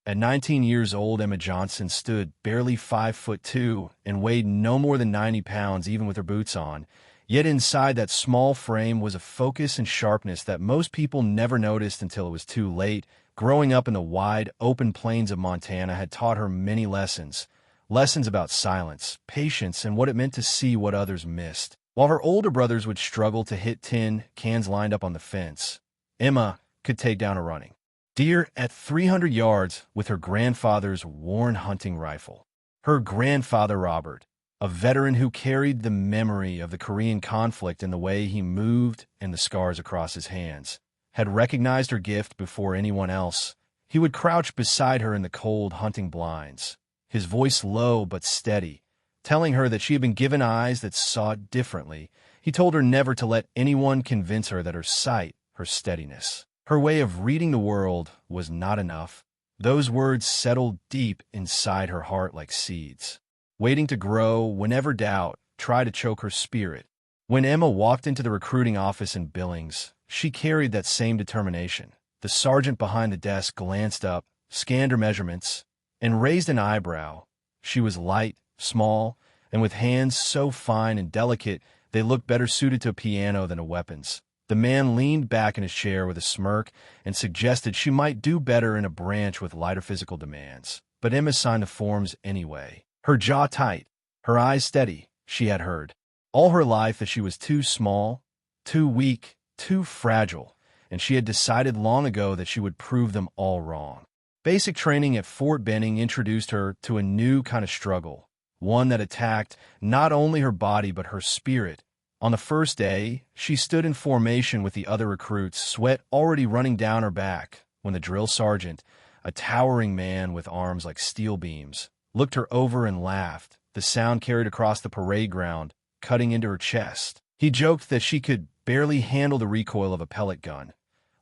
At 19 years old, Emma Johnson stood barely 5'2" and weighed no more than 90 pounds even with her boots on. Yet inside that small frame was a focus and sharpness that most people never noticed until it was too late. Growing up in the wide, open plains of Montana had taught her many lessons. Lessons about silence, patience, and what it meant to see what others missed. While her older brothers would struggle to hit tin cans lined up on the fence, Emma could take down a running deer at 300 yards with her grandfather's worn hunting rifle. Her grandfather, Robert, a veteran who carried the memory of the Korean conflict in the way he moved and the scars across his hands, had recognized her gift before anyone else. He would crouch beside her in the cold hunting blinds, his voice low but steady, telling her that she had been given eyes that saw differently. He told her never to let anyone convince her that her sight, her steadiness, her way of reading the world was not enough. Those words settled deep inside her heart like seeds, waiting to grow whenever doubt tried to choke her spirit. When Emma walked into the recruiting office in Billings, she carried that same determination. The sergeant behind the desk glanced up, scanned her measurements, and raised an eyebrow. She was light, small, and with hands so fine and delicate they looked better suited to a piano than to weapons. The man leaned back in his chair with a smirk and suggested she might do better in a branch with lighter physical demands. But Emma signed the forms anyway, her jaw tight, her eyes steady. She had heard all her life that she was too small, too weak, too fragile, and she had decided long ago that she would prove them all wrong. Basic training at Fort Benning introduced her to a new kind of struggle, one that attacked not only her body but her spirit. On the first day, she stood in formation with the other recruits, sweat already running down her back, when the drill sergeant, a towering man with arms like steel beams, looked her over and laughed. The sound carried across the parade ground, cutting into her chest. He joked that she could barely handle the recoil of a pellet gun,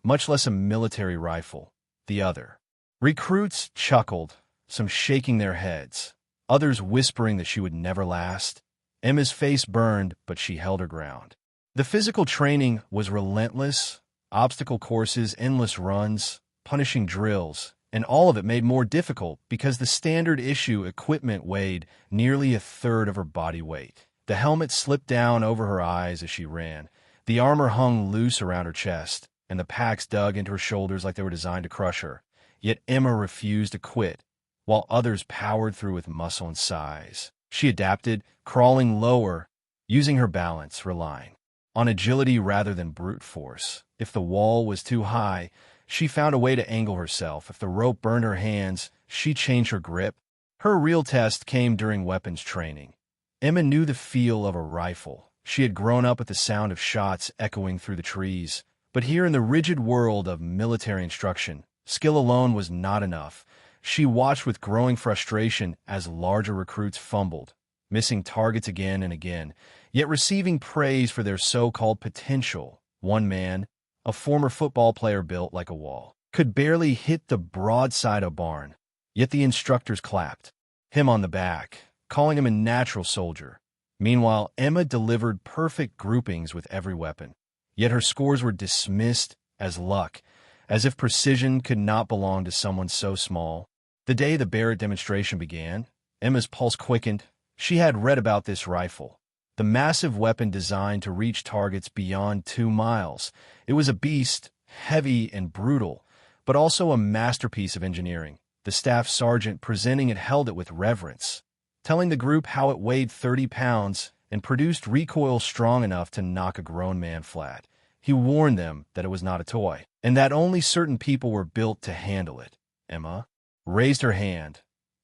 much less a military rifle. The other recruits chuckled, some shaking their heads, others whispering that she would never last. Emma's face burned, but she held her ground. The physical training was relentless, obstacle courses, endless runs, punishing drills, and all of it made more difficult because the standard issue equipment weighed nearly a third of her body weight. The helmet slipped down over her eyes as she ran. The armor hung loose around her chest, and the packs dug into her shoulders like they were designed to crush her. Yet Emma refused to quit, while others powered through with muscle and size. She adapted, crawling lower, using her balance, relying on agility rather than brute force. If the wall was too high, she found a way to angle herself. If the rope burned her hands, she changed her grip. Her real test came during weapons training. Emma knew the feel of a rifle. She had grown up with the sound of shots echoing through the trees. But here in the rigid world of military instruction, skill alone was not enough. She watched with growing frustration as larger recruits fumbled, missing targets again and again, yet receiving praise for their so-called potential. One man, a former football player built like a wall, could barely hit the broadside of a barn, yet the instructors clapped him on the back, calling him a natural soldier. Meanwhile, Emma delivered perfect groupings with every weapon, yet her scores were dismissed as luck, as if precision could not belong to someone so small. The day the Barrett demonstration began, Emma's pulse quickened. She had read about this rifle, the massive weapon designed to reach targets beyond 2 miles. It was a beast, heavy and brutal, but also a masterpiece of engineering. The staff sergeant presenting it held it with reverence, telling the group how it weighed 30 pounds and produced recoil strong enough to knock a grown man flat. He warned them that it was not a toy, and that only certain people were built to handle it. Emma raised her hand,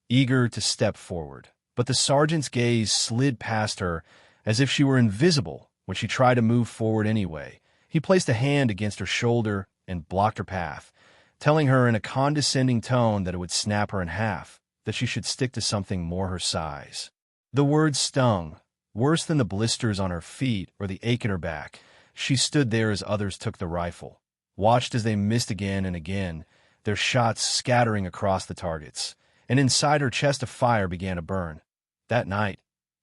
eager to step forward, but the sergeant's gaze slid past her as if she were invisible when she tried to move forward anyway. He placed a hand against her shoulder and blocked her path, telling her in a condescending tone that it would snap her in half, that she should stick to something more her size. The words stung, worse than the blisters on her feet or the ache in her back. She stood there as others took the rifle, watched as they missed again and again, their shots scattering across the targets, and inside her chest a fire began to burn. That night,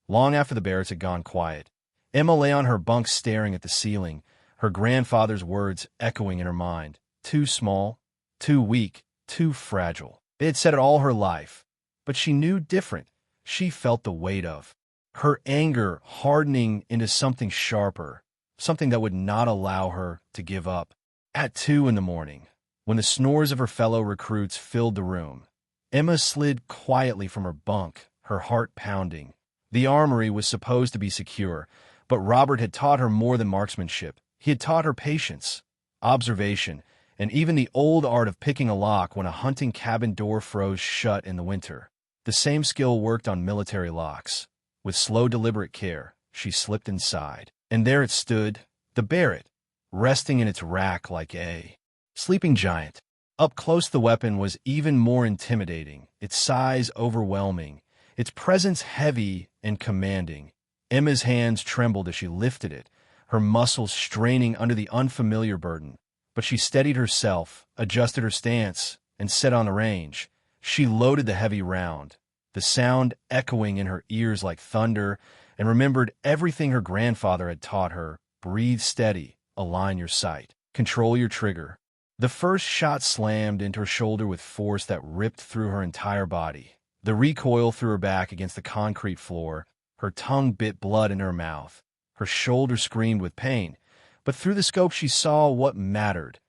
long after the Barretts had gone quiet, Emma lay on her bunk staring at the ceiling, her grandfather's words echoing in her mind. Too small, too weak, too fragile. They had said it all her life, but she knew different. She felt the weight of her anger hardening into something sharper, something that would not allow her to give up. At 2 in the morning, when the snores of her fellow recruits filled the room, Emma slid quietly from her bunk, her heart pounding. The armory was supposed to be secure, but Robert had taught her more than marksmanship. He had taught her patience, observation, and even the old art of picking a lock when a hunting cabin door froze shut in the winter. The same skill worked on military locks. With slow, deliberate care, she slipped inside. And there it stood, the Barrett, resting in its rack like a sleeping giant. Up close the weapon was even more intimidating, its size overwhelming, its presence heavy and commanding. Emma's hands trembled as she lifted it, her muscles straining under the unfamiliar burden. But she steadied herself, adjusted her stance, and set on the range. She loaded the heavy round, the sound echoing in her ears like thunder, and remembered everything her grandfather had taught her. Breathe steady, align your sight, control your trigger. The first shot slammed into her shoulder with force that ripped through her entire body. The recoil threw her back against the concrete floor. Her tongue bit blood in her mouth. Her shoulder screamed with pain. But through the scope she saw what mattered.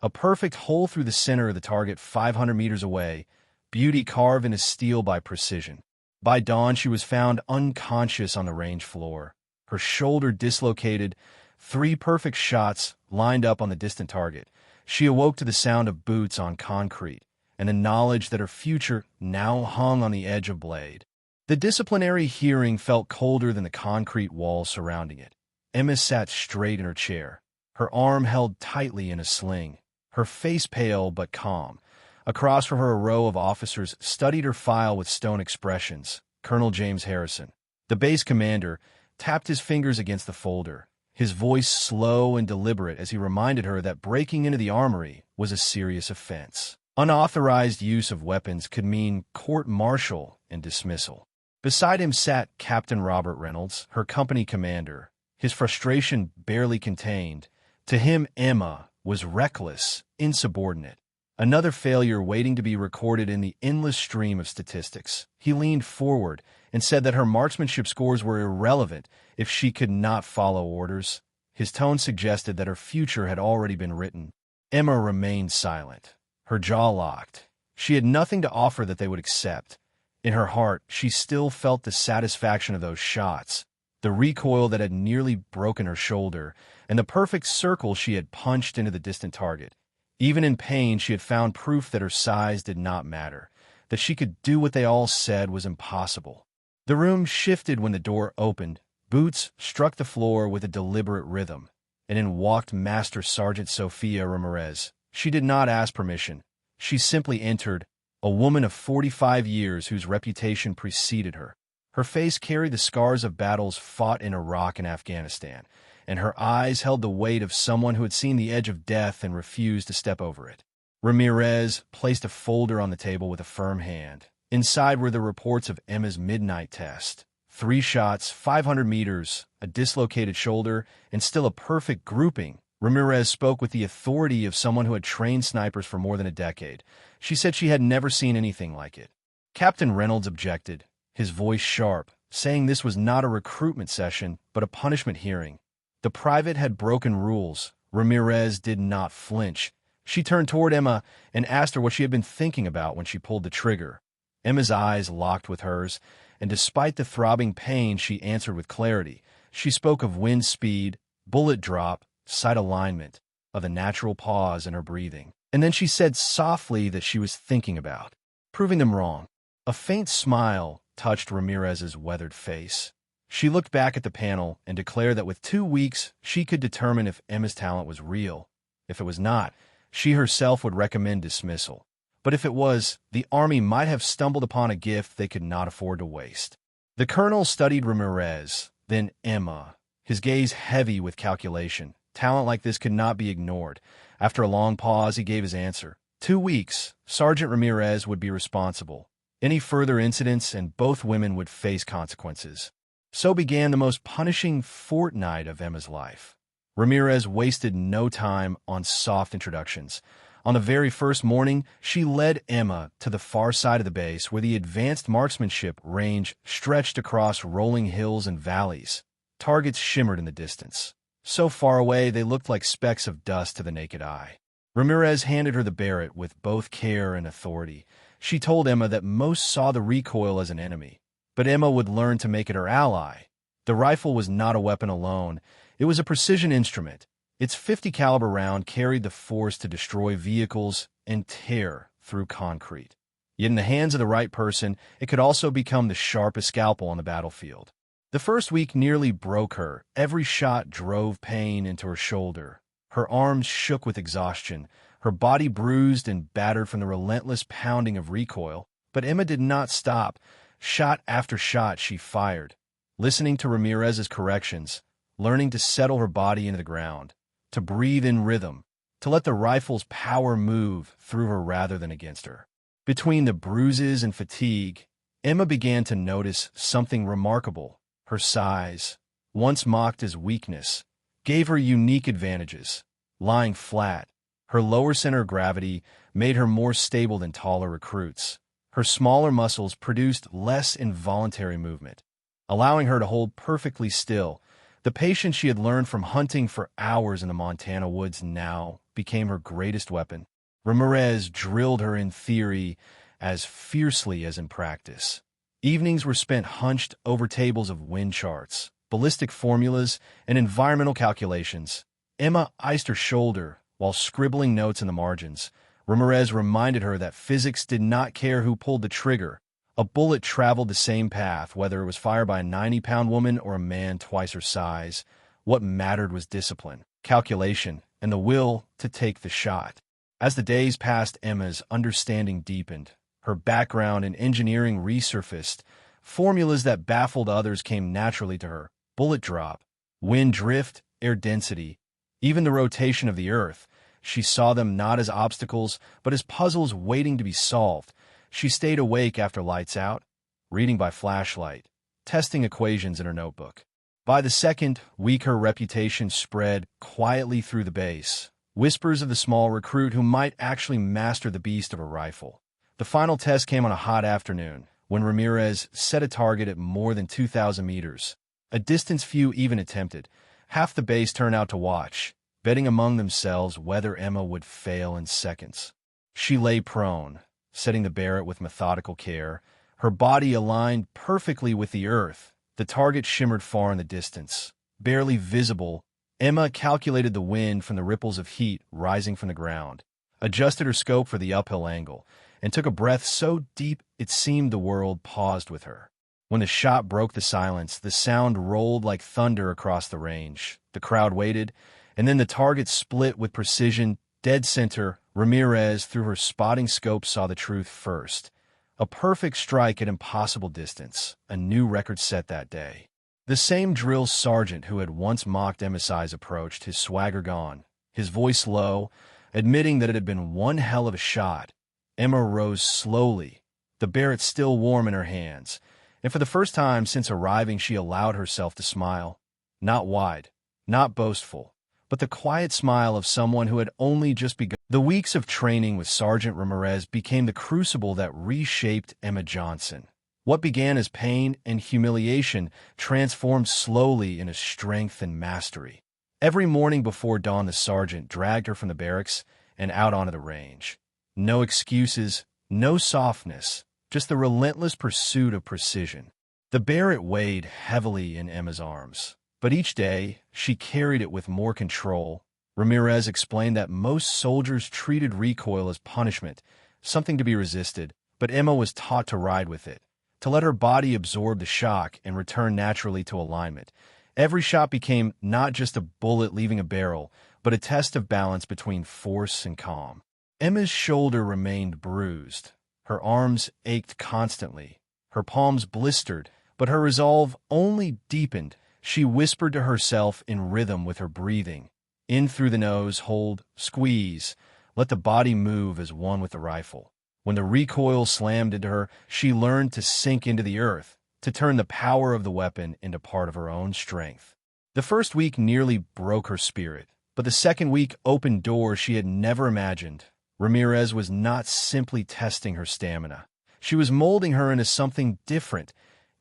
A perfect hole through the center of the target 500 meters away, beauty carved into steel by precision. By dawn she was found unconscious on the range floor, her shoulder dislocated, 3 perfect shots lined up on the distant target. She awoke to the sound of boots on concrete, and the knowledge that her future now hung on the edge of blade. The disciplinary hearing felt colder than the concrete walls surrounding it. Emma sat straight in her chair, her arm held tightly in a sling, her face pale but calm. Across from her, a row of officers studied her file with stone expressions. Colonel James Harrison, the base commander, tapped his fingers against the folder, his voice slow and deliberate as he reminded her that breaking into the armory was a serious offense. Unauthorized use of weapons could mean court-martial and dismissal. Beside him sat Captain Robert Reynolds, her company commander, his frustration barely contained. To him, Emma was reckless, insubordinate, another failure waiting to be recorded in the endless stream of statistics. He leaned forward and said that her marksmanship scores were irrelevant if she could not follow orders. His tone suggested that her future had already been written. Emma remained silent, her jaw locked. She had nothing to offer that they would accept. In her heart, she still felt the satisfaction of those shots, the recoil that had nearly broken her shoulder, and the perfect circle she had punched into the distant target. Even in pain, she had found proof that her size did not matter, that she could do what they all said was impossible. The room shifted when the door opened. Boots struck the floor with a deliberate rhythm, and in walked Master Sergeant Sophia Ramirez. She did not ask permission. She simply entered, a woman of 45 years whose reputation preceded her. Her face carried the scars of battles fought in Iraq and Afghanistan, and her eyes held the weight of someone who had seen the edge of death and refused to step over it. Ramirez placed a folder on the table with a firm hand. Inside were the reports of Emma's midnight test. 3 shots, 500 meters, a dislocated shoulder, and still a perfect grouping. Ramirez spoke with the authority of someone who had trained snipers for more than a decade. She said she had never seen anything like it. Captain Reynolds objected, his voice sharp, saying this was not a recruitment session, but a punishment hearing. The private had broken rules. Ramirez did not flinch. She turned toward Emma and asked her what she had been thinking about when she pulled the trigger. Emma's eyes locked with hers, and despite the throbbing pain, she answered with clarity. She spoke of wind speed, bullet drop, sight alignment, of the natural pause in her breathing. And then she said softly that she was thinking about proving them wrong. A faint smile touched Ramirez's weathered face. She looked back at the panel and declared that with 2 weeks, she could determine if Emma's talent was real. If it was not, she herself would recommend dismissal. But if it was, the Army might have stumbled upon a gift they could not afford to waste. The colonel studied Ramirez, then Emma, his gaze heavy with calculation. Talent like this could not be ignored. After a long pause, he gave his answer. 2 weeks, Sergeant Ramirez would be responsible. Any further incidents and both women would face consequences. So began the most punishing fortnight of Emma's life. Ramirez wasted no time on soft introductions, On the very first morning, she led Emma to the far side of the base where the advanced marksmanship range stretched across rolling hills and valleys. Targets shimmered in the distance. So far away they looked like specks of dust to the naked eye. Ramirez handed her the Barrett with both care and authority. She told Emma that most saw the recoil as an enemy, but Emma would learn to make it her ally. The rifle was not a weapon alone. It was a precision instrument. Its 50 caliber round carried the force to destroy vehicles and tear through concrete. Yet in the hands of the right person, it could also become the sharpest scalpel on the battlefield. The first week nearly broke her. Every shot drove pain into her shoulder. Her arms shook with exhaustion, her body bruised and battered from the relentless pounding of recoil. But Emma did not stop. Shot after shot she fired, listening to Ramirez's corrections, learning to settle her body into the ground, to breathe in rhythm, to let the rifle's power move through her rather than against her. Between the bruises and fatigue, Emma began to notice something remarkable. Her size, once mocked as weakness, gave her unique advantages. Lying flat, her lower center of gravity made her more stable than taller recruits. Her smaller muscles produced less involuntary movement, allowing her to hold perfectly still. The patience she had learned from hunting for hours in the Montana woods now became her greatest weapon. Ramirez drilled her in theory as fiercely as in practice. Evenings were spent hunched over tables of wind charts, ballistic formulas, and environmental calculations. Emma iced her shoulder while scribbling notes in the margins. Ramirez reminded her that physics did not care who pulled the trigger. A bullet traveled the same path, whether it was fired by a 90-pound woman or a man twice her size. What mattered was discipline, calculation, and the will to take the shot. As the days passed, Emma's understanding deepened. Her background in engineering resurfaced. Formulas that baffled others came naturally to her. Bullet drop, wind drift, air density, even the rotation of the Earth. She saw them not as obstacles, but as puzzles waiting to be solved. She stayed awake after lights out, reading by flashlight, testing equations in her notebook. By the second week, her reputation spread quietly through the base. Whispers of the small recruit who might actually master the beast of a rifle. The final test came on a hot afternoon, when Ramirez set a target at more than 2,000 meters, a distance few even attempted. Half the base turned out to watch, betting among themselves whether Emma would fail in seconds. She lay prone, setting the Barrett with methodical care, her body aligned perfectly with the earth. The target shimmered far in the distance, barely visible. Emma calculated the wind from the ripples of heat rising from the ground, adjusted her scope for the uphill angle, and took a breath so deep it seemed the world paused with her. When the shot broke the silence, the sound rolled like thunder across the range. The crowd waited, and then the target split with precision, dead center. Ramirez, through her spotting scope, saw the truth first. A perfect strike at impossible distance, a new record set that day. The same drill sergeant who had once mocked Emma's approached, his swagger gone, his voice low, admitting that it had been one hell of a shot. Emma rose slowly, the Barrett still warm in her hands, and for the first time since arriving she allowed herself to smile. Not wide, not boastful, but the quiet smile of someone who had only just begun. The weeks of training with Sergeant Ramirez became the crucible that reshaped Emma Johnson. What began as pain and humiliation transformed slowly into strength and mastery. Every morning before dawn, the sergeant dragged her from the barracks and out onto the range. No excuses, no softness, just the relentless pursuit of precision. The Barrett weighed heavily in Emma's arms, but each day she carried it with more control. Ramirez explained that most soldiers treated recoil as punishment, something to be resisted, but Emma was taught to ride with it, to let her body absorb the shock and return naturally to alignment. Every shot became not just a bullet leaving a barrel, but a test of balance between force and calm. Emma's shoulder remained bruised. Her arms ached constantly. Her palms blistered, but her resolve only deepened. She whispered to herself in rhythm with her breathing. In through the nose, hold, squeeze. Let the body move as one with the rifle. When the recoil slammed into her, she learned to sink into the earth, to turn the power of the weapon into part of her own strength. The first week nearly broke her spirit, but the second week opened doors she had never imagined. Ramirez was not simply testing her stamina. She was molding her into something different.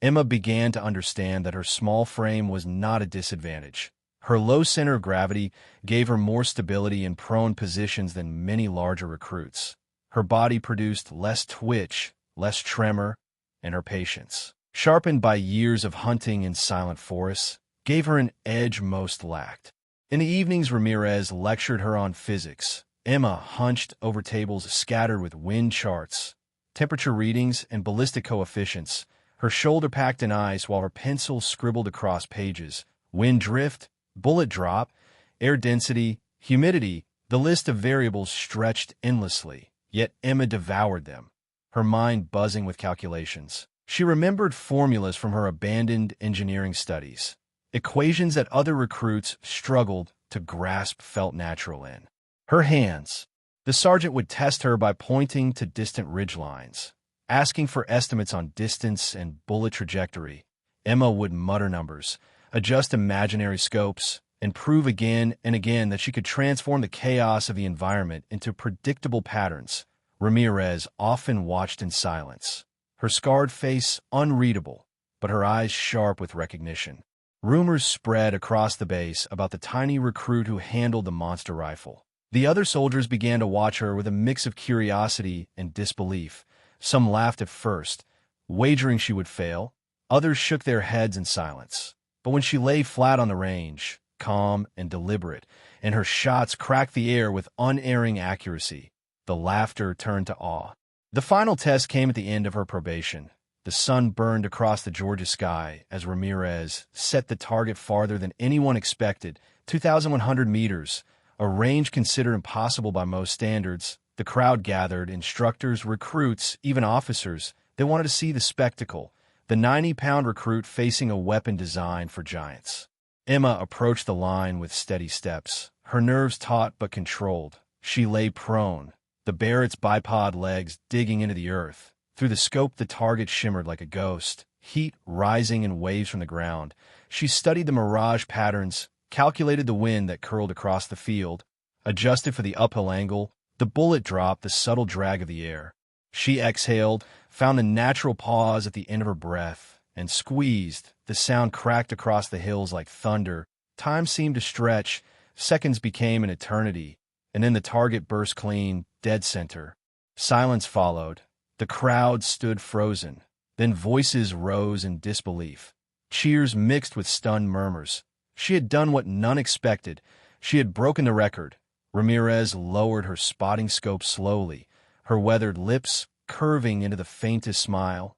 Emma began to understand that her small frame was not a disadvantage. Her low center of gravity gave her more stability in prone positions than many larger recruits. Her body produced less twitch, less tremor, and her patience, sharpened by years of hunting in silent forests, gave her an edge most lacked. In the evenings, Ramirez lectured her on physics. Emma hunched over tables scattered with wind charts, temperature readings, and ballistic coefficients, her shoulder packed in ice while her pencil scribbled across pages. Wind drift, bullet drop, air density, humidity, the list of variables stretched endlessly, yet Emma devoured them, her mind buzzing with calculations. She remembered formulas from her abandoned engineering studies. Equations that other recruits struggled to grasp felt natural in her hands. The sergeant would test her by pointing to distant ridgelines, asking for estimates on distance and bullet trajectory. Emma would mutter numbers, adjust imaginary scopes, and prove again and again that she could transform the chaos of the environment into predictable patterns. Ramirez often watched in silence, her scarred face unreadable, but her eyes sharp with recognition. Rumors spread across the base about the tiny recruit who handled the monster rifle. The other soldiers began to watch her with a mix of curiosity and disbelief. Some laughed at first, wagering she would fail. Others shook their heads in silence. But when she lay flat on the range, calm and deliberate, and her shots cracked the air with unerring accuracy, the laughter turned to awe. The final test came at the end of her probation. The sun burned across the Georgia sky as Ramirez set the target farther than anyone expected, 2,100 meters, a range considered impossible by most standards. The crowd gathered, instructors, recruits, even officers. They wanted to see the spectacle, the 90-pound recruit facing a weapon designed for giants. Emma approached the line with steady steps, her nerves taut but controlled. She lay prone, the Barrett's bipod legs digging into the earth. Through the scope, the target shimmered like a ghost, heat rising in waves from the ground. She studied the mirage patterns, calculated the wind that curled across the field, adjusted for the uphill angle, the bullet drop, the subtle drag of the air. She exhaled, found a natural pause at the end of her breath, and squeezed. The sound cracked across the hills like thunder. Time seemed to stretch. Seconds became an eternity, and then the target burst clean, dead center. Silence followed. The crowd stood frozen. Then voices rose in disbelief. Cheers mixed with stunned murmurs. She had done what none expected. She had broken the record. Ramirez lowered her spotting scope slowly, her weathered lips curving into the faintest smile.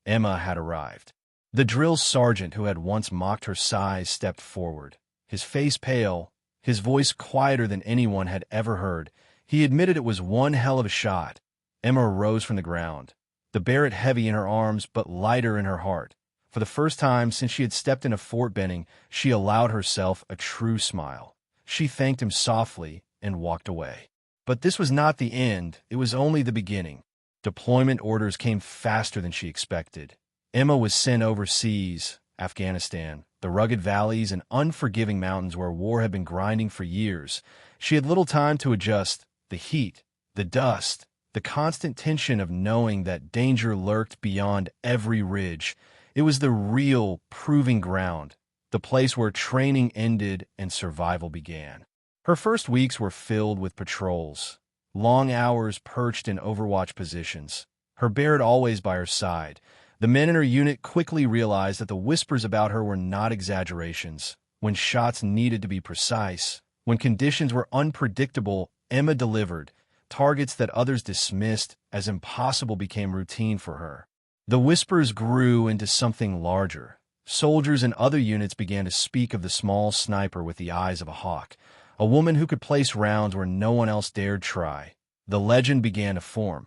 Emma had arrived. The drill sergeant who had once mocked her size stepped forward, his face pale, his voice quieter than anyone had ever heard. He admitted it was one hell of a shot. Emma rose from the ground, the Barrett heavy in her arms but lighter in her heart. For the first time since she had stepped into Fort Benning, she allowed herself a true smile. She thanked him softly and walked away. But this was not the end. It was only the beginning. Deployment orders came faster than she expected. Emma was sent overseas, Afghanistan, the rugged valleys and unforgiving mountains where war had been grinding for years. She had little time to adjust. The heat, the dust, the constant tension of knowing that danger lurked beyond every ridge. It was the real proving ground, the place where training ended and survival began. Her first weeks were filled with patrols, long hours perched in overwatch positions, her Barrett always by her side. The men in her unit quickly realized that the whispers about her were not exaggerations. When shots needed to be precise, when conditions were unpredictable, Emma delivered. Targets that others dismissed as impossible became routine for her. The whispers grew into something larger. Soldiers in other units began to speak of the small sniper with the eyes of a hawk, a woman who could place rounds where no one else dared try. The legend began to form,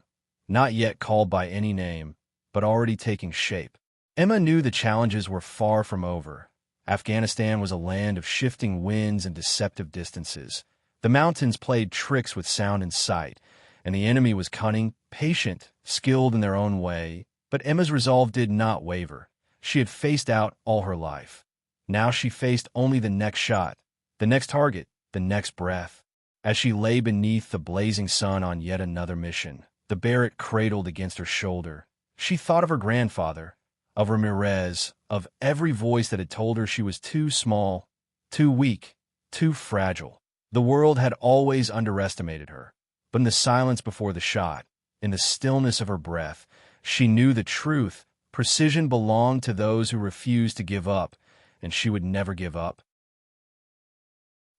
not yet called by any name, but already taking shape. Emma knew the challenges were far from over. Afghanistan was a land of shifting winds and deceptive distances. The mountains played tricks with sound and sight, and the enemy was cunning, patient, skilled in their own way. But Emma's resolve did not waver. She had faced out all her life. Now she faced only the next shot, the next target, the next breath. As she lay beneath the blazing sun on yet another mission, the Barrett cradled against her shoulder. She thought of her grandfather, of Ramirez, of every voice that had told her she was too small, too weak, too fragile. The world had always underestimated her, but in the silence before the shot, in the stillness of her breath, she knew the truth. Precision belonged to those who refused to give up, and she would never give up.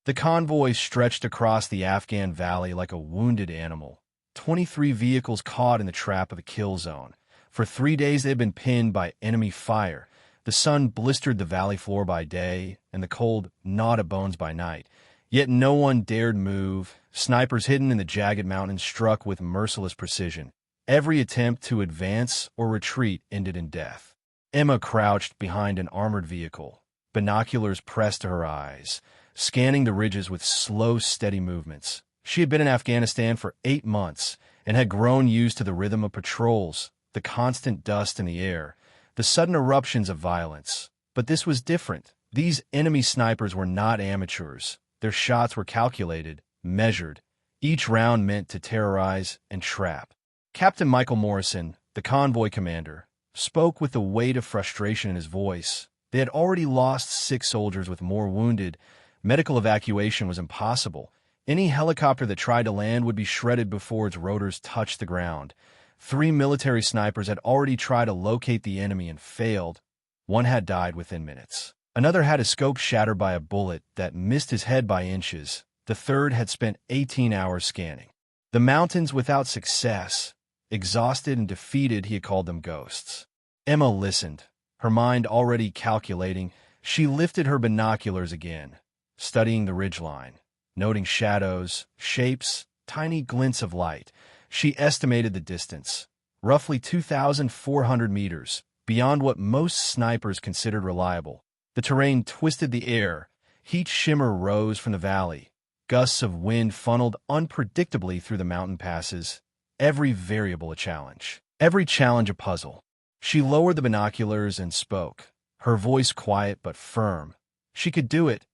The convoy stretched across the Afghan valley like a wounded animal. 23 vehicles caught in the trap of a kill zone. For 3 days they had been pinned by enemy fire. The sun blistered the valley floor by day, and the cold gnawed at bones by night. Yet no one dared move. Snipers hidden in the jagged mountains struck with merciless precision. Every attempt to advance or retreat ended in death. Emma crouched behind an armored vehicle, binoculars pressed to her eyes, scanning the ridges with slow, steady movements. She had been in Afghanistan for 8 months and had grown used to the rhythm of patrols, the constant dust in the air, the sudden eruptions of violence. But this was different. These enemy snipers were not amateurs. Their shots were calculated, measured, each round meant to terrorize and trap. Captain Michael Morrison, the convoy commander, spoke with the weight of frustration in his voice. They had already lost 6 soldiers with more wounded. Medical evacuation was impossible. Any helicopter that tried to land would be shredded before its rotors touched the ground. 3 military snipers had already tried to locate the enemy and failed. One had died within minutes. Another had his scope shattered by a bullet that missed his head by inches. The third had spent 18 hours scanning the mountains without success. Exhausted and defeated, he had called them ghosts. Emma listened, her mind already calculating. She lifted her binoculars again, studying the ridgeline, noting shadows, shapes, tiny glints of light. She estimated the distance, roughly 2,400 meters, beyond what most snipers considered reliable. The terrain twisted the air. Heat shimmer rose from the valley. Gusts of wind funneled unpredictably through the mountain passes. Every variable a challenge. Every challenge a puzzle. She lowered the binoculars and spoke, her voice quiet but firm. She could do it.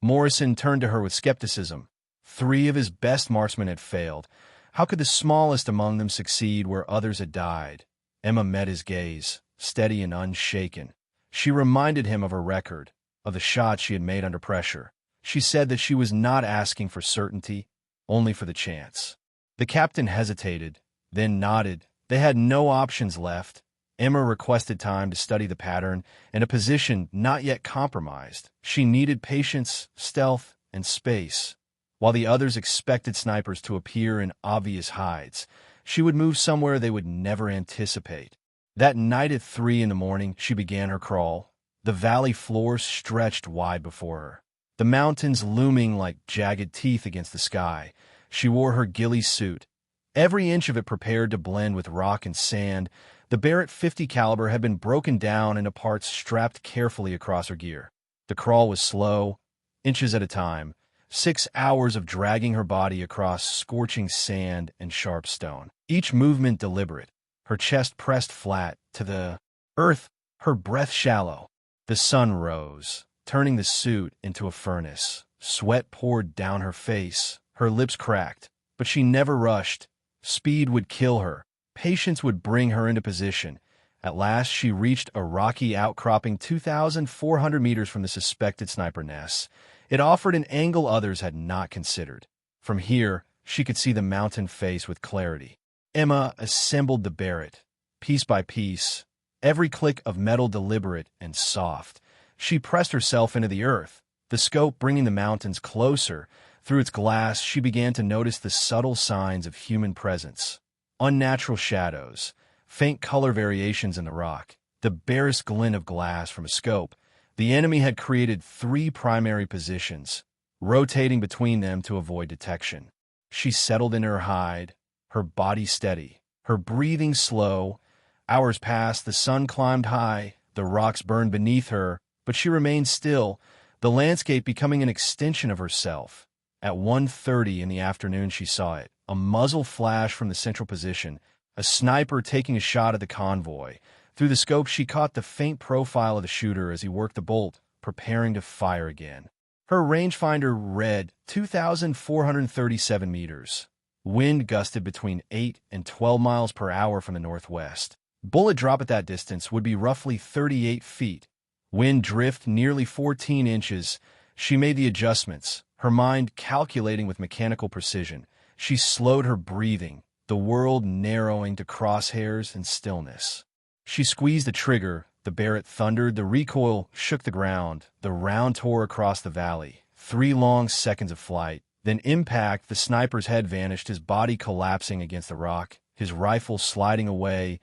Morrison turned to her with skepticism. 3 of his best marksmen had failed. How could the smallest among them succeed where others had died? Emma met his gaze, steady and unshaken. She reminded him of her record, of the shots she had made under pressure. She said that she was not asking for certainty, only for the chance. The captain hesitated, then nodded. They had no options left. Emma requested time to study the pattern in a position not yet compromised. She needed patience, stealth, and space. While the others expected snipers to appear in obvious hides, she would move somewhere they would never anticipate. That night at 3 in the morning, she began her crawl. The valley floor stretched wide before her, the mountains looming like jagged teeth against the sky. She wore her ghillie suit, every inch of it prepared to blend with rock and sand. The Barrett .50 caliber had been broken down into parts strapped carefully across her gear. The crawl was slow, inches at a time, 6 hours of dragging her body across scorching sand and sharp stone. Each movement deliberate, her chest pressed flat to the earth, her breath shallow. The sun rose, turning the suit into a furnace. Sweat poured down her face, her lips cracked, but she never rushed. Speed would kill her. Patience would bring her into position. At last, she reached a rocky outcropping 2,400 meters from the suspected sniper nest. It offered an angle others had not considered. From here, she could see the mountain face with clarity. Emma assembled the Barrett, piece by piece, every click of metal deliberate and soft. She pressed herself into the earth, the scope bringing the mountains closer. Through its glass, she began to notice the subtle signs of human presence. Unnatural shadows, faint color variations in the rock, the barest glint of glass from a scope. The enemy had created 3 primary positions, rotating between them to avoid detection. She settled in her hide, her body steady, her breathing slow. Hours passed, the sun climbed high, the rocks burned beneath her, but she remained still, the landscape becoming an extension of herself. At 1:30 in the afternoon she saw it, a muzzle flash from the central position, a sniper taking a shot at the convoy. Through the scope she caught the faint profile of the shooter as he worked the bolt, preparing to fire again. Her rangefinder read 2,437 meters. Wind gusted between 8 and 12 miles per hour from the northwest. Bullet drop at that distance would be roughly 38 feet. Wind drift nearly 14 inches. She made the adjustments, her mind calculating with mechanical precision. She slowed her breathing, the world narrowing to crosshairs and stillness. She squeezed the trigger, the Barrett thundered, the recoil shook the ground, the round tore across the valley. 3 long seconds of flight. Then impact, the sniper's head vanished, his body collapsing against the rock, his rifle sliding away.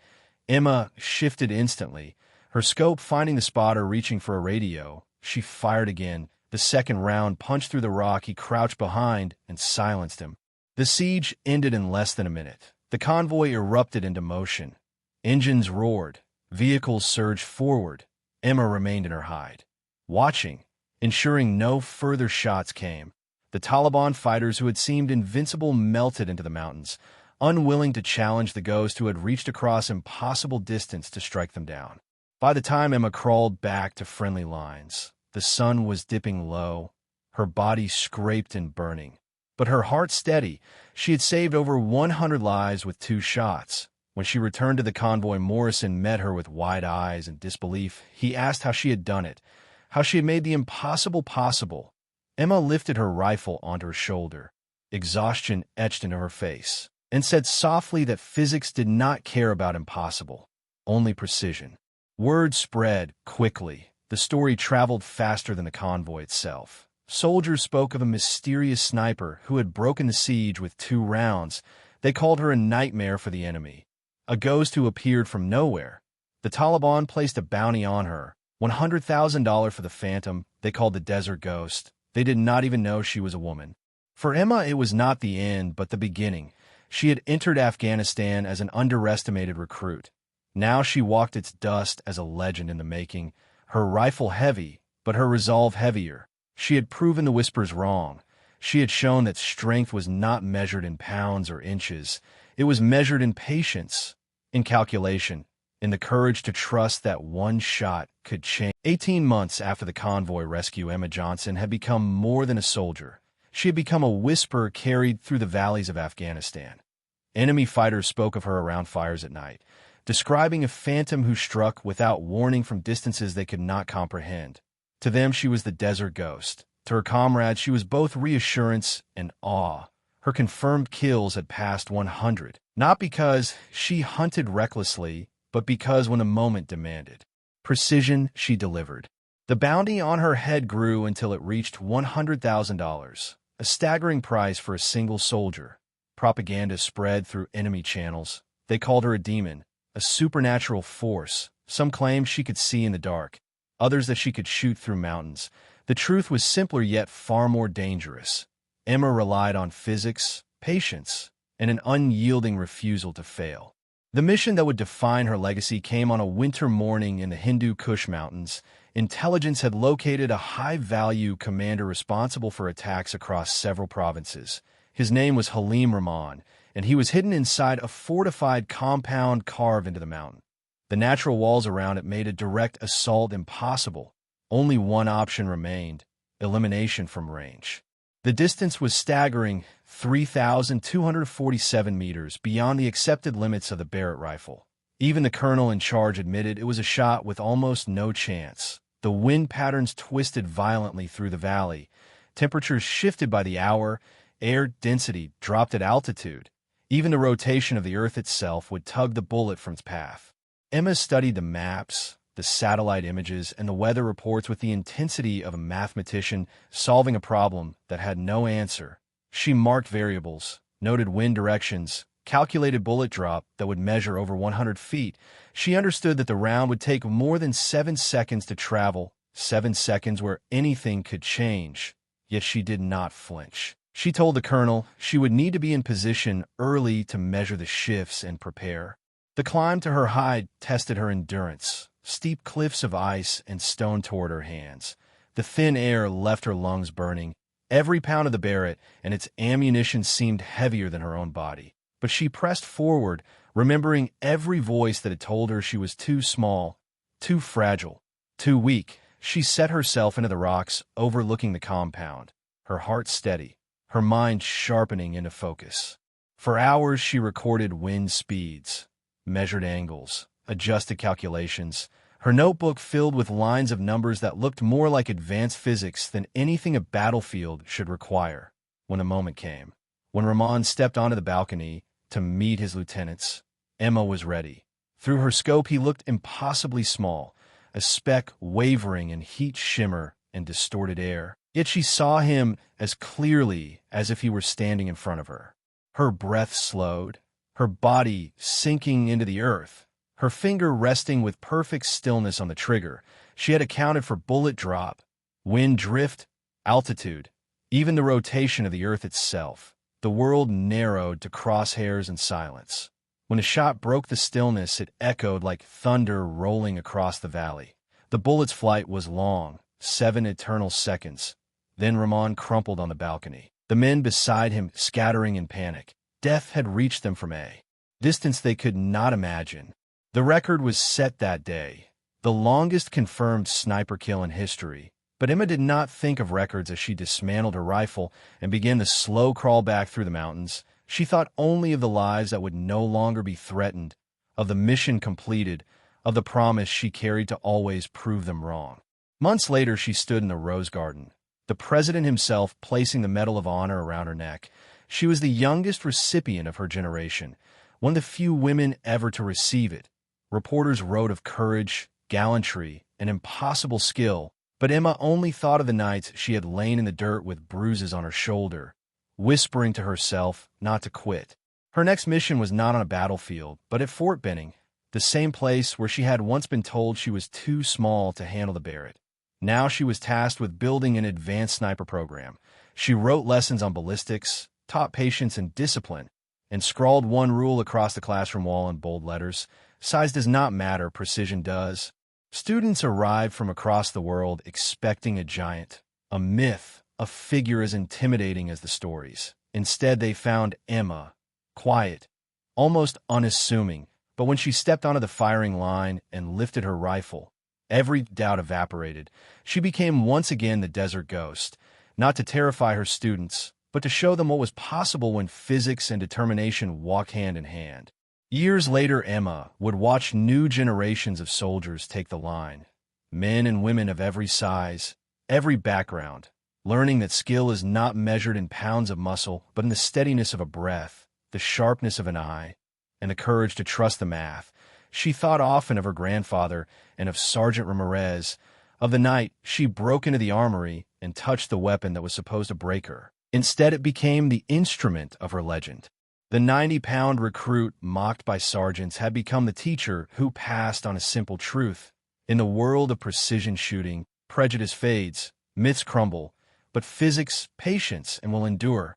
Emma shifted instantly, her scope finding the spotter reaching for a radio. She fired again. The second round punched through the rock. He crouched behind and silenced him. The siege ended in less than a minute. The convoy erupted into motion. Engines roared. Vehicles surged forward. Emma remained in her hide, watching, ensuring no further shots came. The Taliban fighters who had seemed invincible melted into the mountains, unwilling to challenge the ghost who had reached across impossible distance to strike them down. By the time Emma crawled back to friendly lines, the sun was dipping low, her body scraped and burning. But her heart steady. She had saved over 100 lives with 2 shots. When she returned to the convoy, Morrison met her with wide eyes and disbelief. He asked how she had done it, how she had made the impossible possible. Emma lifted her rifle onto her shoulder, exhaustion etched into her face, and said softly that physics did not care about impossible, only precision. Word spread quickly. The story traveled faster than the convoy itself. Soldiers spoke of a mysterious sniper who had broken the siege with 2 rounds. They called her a nightmare for the enemy, a ghost who appeared from nowhere. The Taliban placed a bounty on her, $100,000 for the phantom they called the Desert Ghost. They did not even know she was a woman. For Emma, it was not the end, but the beginning. She had entered Afghanistan as an underestimated recruit. Now she walked its dust as a legend in the making, her rifle heavy, but her resolve heavier. She had proven the whispers wrong. She had shown that strength was not measured in pounds or inches. It was measured in patience, in calculation, in the courage to trust that one shot could change. 18 months after the convoy rescue, Emma Johnson had become more than a soldier. She had become a whisper carried through the valleys of Afghanistan. Enemy fighters spoke of her around fires at night, describing a phantom who struck without warning from distances they could not comprehend. To them, she was the Desert Ghost. To her comrades, she was both reassurance and awe. Her confirmed kills had passed 100, not because she hunted recklessly, but because when a moment demanded precision, she delivered. The bounty on her head grew until it reached $100,000, a staggering price for a single soldier. Propaganda spread through enemy channels. They called her a demon, a supernatural force. Some claimed she could see in the dark, others that she could shoot through mountains. The truth was simpler yet far more dangerous. Emma relied on physics, patience, and an unyielding refusal to fail. The mission that would define her legacy came on a winter morning in the Hindu Kush Mountains. Intelligence had located a high-value commander responsible for attacks across several provinces. His name was Halim Rahman, and he was hidden inside a fortified compound carved into the mountain. The natural walls around it made a direct assault impossible. Only one option remained: elimination from range. The distance was staggering, 3,247 meters, beyond the accepted limits of the Barrett rifle. Even the colonel in charge admitted it was a shot with almost no chance. The wind patterns twisted violently through the valley. Temperatures shifted by the hour. Air density dropped at altitude. Even the rotation of the Earth itself would tug the bullet from its path. Emma studied the maps, the satellite images, and the weather reports with the intensity of a mathematician solving a problem that had no answer. She marked variables, noted wind directions, calculated bullet drop that would measure over 100 feet. She understood that the round would take more than 7 seconds to travel, 7 seconds where anything could change. Yet she did not flinch. She told the colonel she would need to be in position early to measure the shifts and prepare. The climb to her hide tested her endurance. Steep cliffs of ice and stone toward her hands. The thin air left her lungs burning. Every pound of the Barrett and its ammunition seemed heavier than her own body. But she pressed forward, remembering every voice that had told her she was too small, too fragile, too weak. She set herself into the rocks overlooking the compound, her heart steady, her mind sharpening into focus. For hours she recorded wind speeds, measured angles, adjusted calculations, her notebook filled with lines of numbers that looked more like advanced physics than anything a battlefield should require. When the moment came, when Ramon stepped onto the balcony to meet his lieutenants, Emma was ready. Through her scope he looked impossibly small, a speck wavering in heat shimmer and distorted air. Yet she saw him as clearly as if he were standing in front of her. Her breath slowed, her body sinking into the earth, her finger resting with perfect stillness on the trigger. She had accounted for bullet drop, wind drift, altitude, even the rotation of the earth itself. The world narrowed to crosshairs and silence. When a shot broke the stillness, it echoed like thunder rolling across the valley. The bullet's flight was long, 7 eternal seconds. Then Ramon crumpled on the balcony, the men beside him scattering in panic. Death had reached them from a distance they could not imagine. The record was set that day, the longest confirmed sniper kill in history. But Emma did not think of records as she dismantled her rifle and began the slow crawl back through the mountains. She thought only of the lives that would no longer be threatened, of the mission completed, of the promise she carried to always prove them wrong. Months later, she stood in the Rose Garden, the president himself placing the Medal of Honor around her neck. She was the youngest recipient of her generation, one of the few women ever to receive it. Reporters wrote of courage, gallantry, and impossible skill, but Emma only thought of the nights she had lain in the dirt with bruises on her shoulder, whispering to herself not to quit. Her next mission was not on a battlefield, but at Fort Benning, the same place where she had once been told she was too small to handle the Barrett. Now she was tasked with building an advanced sniper program. She wrote lessons on ballistics, taught patience and discipline, and scrawled one rule across the classroom wall in bold letters: size does not matter, precision does. Students arrived from across the world expecting a giant, a myth, a figure as intimidating as the stories. Instead, they found Emma, quiet, almost unassuming, but when she stepped onto the firing line and lifted her rifle, every doubt evaporated. She became once again the desert ghost, not to terrify her students, but to show them what was possible when physics and determination walked hand in hand. Years later, Emma would watch new generations of soldiers take the line, men and women of every size, every background, learning that skill is not measured in pounds of muscle, but in the steadiness of a breath, the sharpness of an eye, and the courage to trust the math. She thought often of her grandfather and of Sergeant Ramirez, of the night she broke into the armory and touched the weapon that was supposed to break her. Instead, it became the instrument of her legend. The 90-pound recruit mocked by sergeants had become the teacher who passed on a simple truth. In the world of precision shooting, prejudice fades, myths crumble, but physics, patience, and will endure.